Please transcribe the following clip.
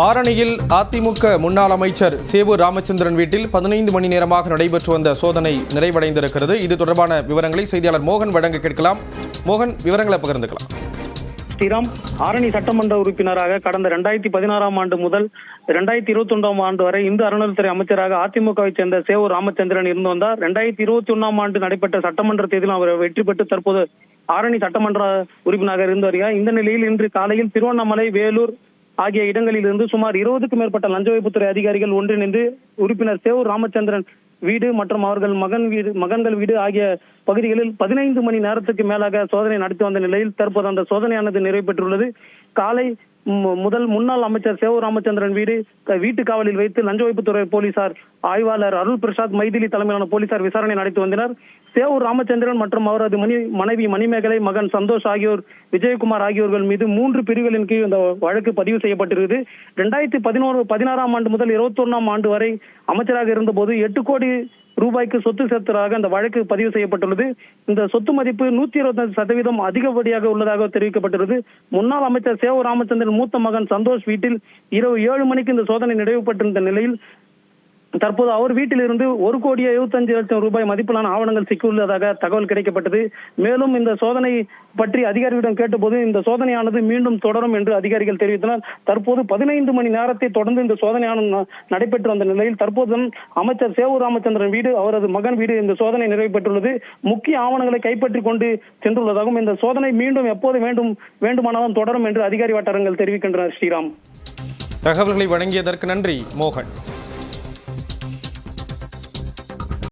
ஆரணியில் அதிமுக முன்னாள் அமைச்சர் சேவூர் ராமச்சந்திரன் வீட்டில் 15 மணி நேரமாக நடைபெற்று வந்த சோதனை நிறைவடைந்திருக்கிறது. இது தொடர்பான விவரங்களை செய்தியாளர் மோகன் வழங்க கேட்கலாம். மோகன், விவரங்களை பகிர்ந்துக்கலாம். ஸ்ரீராம், ஆரணி சட்டமன்ற உறுப்பினராக கடந்த 2016 ஆண்டு முதல் 2021 ஆண்டு வரை இந்து அறநிலையத்துறை அமைச்சராக அதிமுகவை சேர்ந்த சேவூர் ராமச்சந்திரன் இருந்து வந்தார். 2021 ஆண்டு நடைபெற்ற சட்டமன்ற தேர்தலில் அவர் வெற்றி பெற்று தற்போது ஆரணி சட்டமன்ற உறுப்பினராக இருந்து வருகிறார். இந்த நிலையில் இன்று காலையில் திருவண்ணாமலை, வேலூர் ஆகிய இடங்களில் இருந்து சுமார் 20க்கும் மேற்பட்ட லஞ்ச ஒழிப்புத்துறை அதிகாரிகள் ஒன்றிணைந்து உறுப்பினர் சேவூர் ராமச்சந்திரன் வீடு மற்றும் அவர்கள் மகன்கள் வீடு ஆகிய பகுதிகளில் 15 மணி நேரத்துக்கு மேலாக சோதனை நடத்தி வந்த நிலையில் தற்போது அந்த சோதனையானது நிறைவு பெற்றுள்ளது. காலை முதல் முன்னாள் அமைச்சர் சேவூர் ராமச்சந்திரன் வீட்டு காவலில் வைத்து லஞ்ச ஒழிப்புத்துறை போலீசார் ஆய்வாளர் அருள் பிரசாத் மைதிலி தலைமையிலான போலீசார் விசாரணை நடத்தி வந்தனர். சேவூர் ராமச்சந்திரன் மற்றும் அவரது மனைவி மணிமேகலை, மகன் சந்தோஷ் ஆகியோர், விஜயகுமார் ஆகியோர்கள் மீது 3 பிரிவுகளின் கீழ் இந்த வழக்கு பதிவு செய்யப்பட்டிருக்கிறது. 2016 ஆண்டு முதல் 21 ஆண்டு வரை அமைச்சராக இருந்தபோது 8 கோடி ரூபாய்க்கு சொத்து சேர்த்ததாக அந்த வழக்கு பதிவு செய்யப்பட்டுள்ளது. இந்த சொத்து மதிப்பு 125% அதிகப்படியாக உள்ளதாக தெரிவிக்கப்பட்டுள்ளது. முன்னாள் அமைச்சர் சேவூர் ராமச்சந்திரன் மூத்த மகன் சந்தோஷ் வீட்டில் இரவு 7 மணிக்கு இந்த சோதனை நிறைவுபட்டிருந்த நிலையில் தற்போது அவர் வீட்டில் இருந்து 1,75,00,000 ரூபாய் மதிப்பிலான ஆவணங்கள் சிக்கியுள்ளதாக தகவல் கிடைக்கப்பட்டது. மேலும் இந்த சோதனை பற்றி அதிகாரிகளிடம் கேட்டபோது இந்த சோதனையானது மீண்டும் தொடரும் என்று அதிகாரிகள் தெரிவித்தனர். தற்போது 15 மணி நேரத்தை தொடர்ந்து இந்த சோதனையானது நடைபெற்று வந்த நிலையில் தற்போது அமைச்சர் சேவூர் ராமச்சந்திரன் வீடு, அவரது மகன் வீடு இந்த சோதனை நிறைவு பெற்றுள்ளது. முக்கிய ஆவணங்களை கைப்பற்றி கொண்டு சென்றுள்ளதாகவும் இந்த சோதனை மீண்டும் எப்போது வேண்டுமானாலும் தொடரும் என்று அதிகாரி வட்டாரங்கள் தெரிவிக்கின்றனர். ஸ்ரீராம், தகவல்களை வழங்கியதற்கு நன்றி மோகன்.